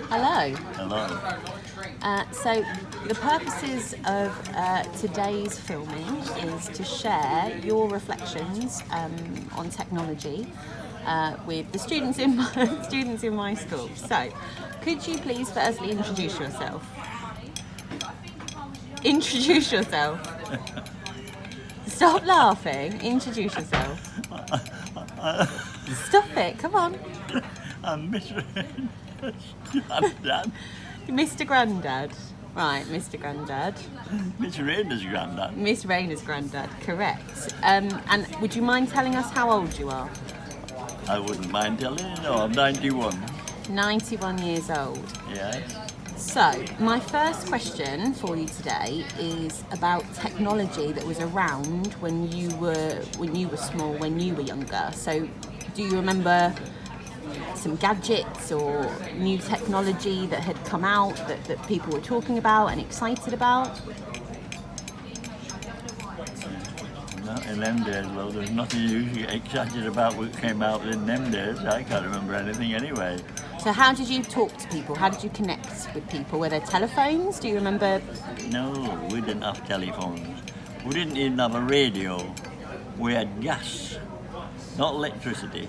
Hello. Hello. So the purposes of today's filming is to share your reflections on technology with the students in my school. So, could you please firstly introduce yourself? Introduce yourself. Stop laughing. Introduce yourself. Stop it. Come on. I'm Mr. Granddad. Mr. Grandad. Right, Mr. Grandad. Miss Rainer's granddad. Miss Rainer's granddad, correct. And would you mind telling us how old you are? I wouldn't mind telling you. No, I'm 91. 91 years old. Yes. So, my first question for you today is about technology that was around when you were small, when you were younger. So, do you remember some gadgets or new technology that had come out that people were talking about and excited about? Not in them days, well, there's nothing you get excited about what came out in them days. I can't remember anything anyway. So how did you talk to people? How did you connect with people? Were there telephones? Do you remember? No, we didn't have telephones. We didn't even have a radio. We had gas, not electricity.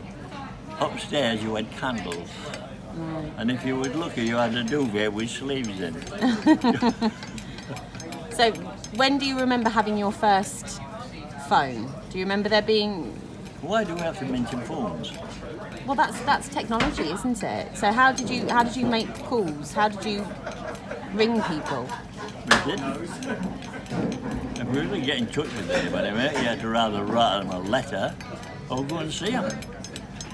Upstairs you had candles. And if you were lucky, you had a duvet with sleeves in. So when do you remember having your first phone? Do you remember there being... Why do we have to mention phones? Well, that's technology, isn't it? So how did you make calls? How did you ring people? We didn't. If we were to get in touch with anybody, you had to rather write them a letter or go and see them.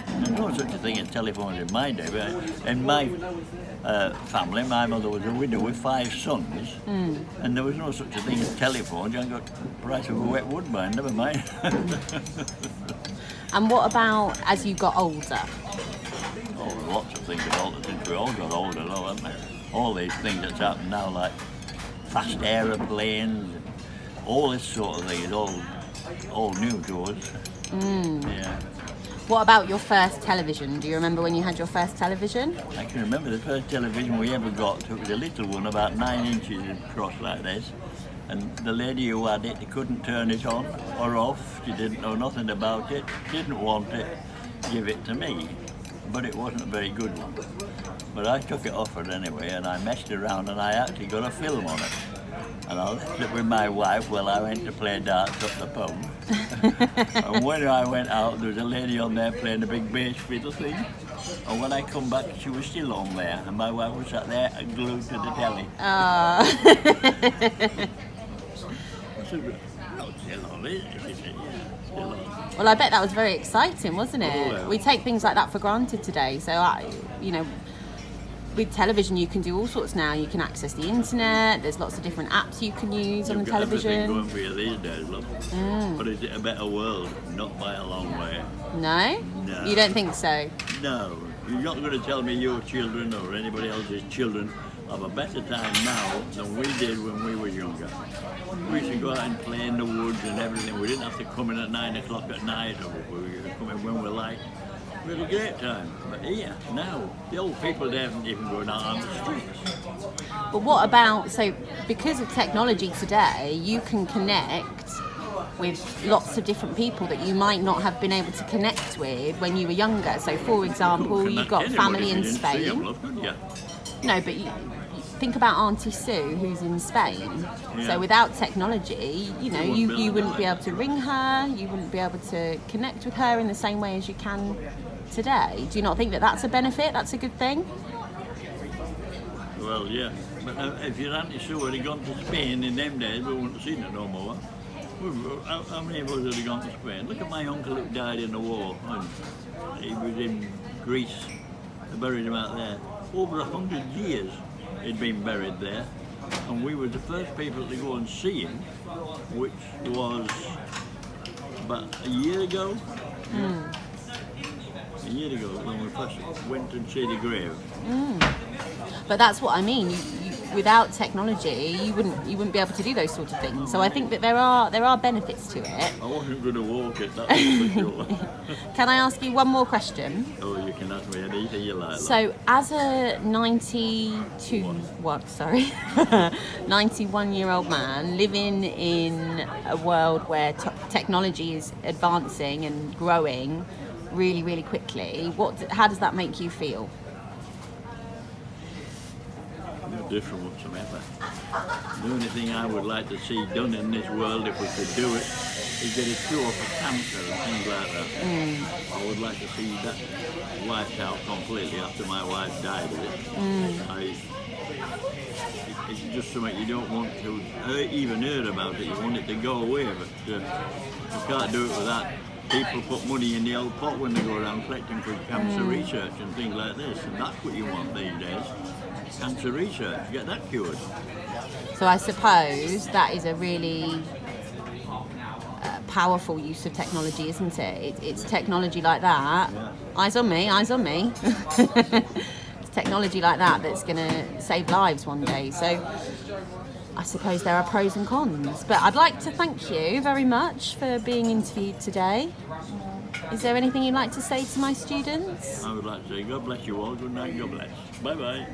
There's no such a thing as telephones in my day, but in my family, my mother was a widow with 5 sons, and there was no such a thing as telephones. You got the price of a wet woodbine, never mind. And what about as you got older? Oh, lots of things have altered since we all got older, though, haven't they? All these things that's happened now, like fast aeroplanes, and all this sort of thing is all new to us. Yeah. What about your first television? Do you remember when you had your first television? I can remember the first television we ever got. It was a little one, about 9 inches across like this. And the lady who had it, couldn't turn it on or off. She didn't know nothing about it, didn't want it, give it to me. But it wasn't a very good one. But I took it off her anyway, and I messed around, and I actually got a film on it. And I left it with my wife while I went to play darts up the pub. And when I went out, there was a lady on there playing a big bass fiddle thing. And when I come back, she was still on there, and my wife was sat there glued to the telly. Well, I bet that was very exciting, wasn't it? Oh, yeah. We take things like that for granted today. So, with television, you can do all sorts now. You can access the internet. There's lots of different apps you can use on the television. Everything going for you these days, love. But is it a better world? Not by a long way. No? No. You don't think so? No. You're not going to tell me your children or anybody else's children have a better time now than we did when we were younger. We used to go out and play in the woods and everything. We didn't have to come in at 9 o'clock at night, or we could come in when we liked. We had a great time. But here, now, the old people, they haven't even gone out on the streets. But what about, so because of technology today, you can connect with lots of different people that you might not have been able to connect with when you were younger. So, for example, you've got family in Spain. No, but you think about Auntie Sue, who's in Spain. Yeah. So without technology, you wouldn't be able to ring her, you wouldn't be able to connect with her in the same way as you can today. Do you not think that that's a benefit? That's a good thing? Well, yeah. But if your Auntie Sue had gone to Spain in them days, we wouldn't have seen it no more. How many of us had gone to Spain? Look at my uncle who died in the war. He was in Greece. They buried him out there. Over 100 years he'd been buried there, and we were the first people to go and see him, which was about a year ago. A year ago when we first went and see the grave. But that's what I mean. without technology, you wouldn't be able to do those sorts of things. So I think that there are benefits to it. I wasn't going to walk it, that's for sure. Can I ask you one more question? Oh, you can ask me anything you like. So, as a 91-year-old man living in a world where technology is advancing and growing really, really quickly, how does that make you feel? No different whatsoever. The only thing I would like to see done in this world, if we could do it, is get a cure for cancer and things like that. I would like to see that wiped out completely after my wife died of it. It's just something you don't want to even hear about it. You want it to go away, but you can't do it with that. People put money in the old pot when they go around collecting for cancer research and things like this, and that's what you want these days. Cancer research, get that cured. So I suppose that is a really powerful use of technology, isn't it? It's technology like that. Yeah. Eyes on me, eyes on me. It's technology like that that's going to save lives one day. So I suppose there are pros and cons. But I'd like to thank you very much for being interviewed today. Is there anything you'd like to say to my students? I would like to say God bless you all, good night, God bless. Bye-bye.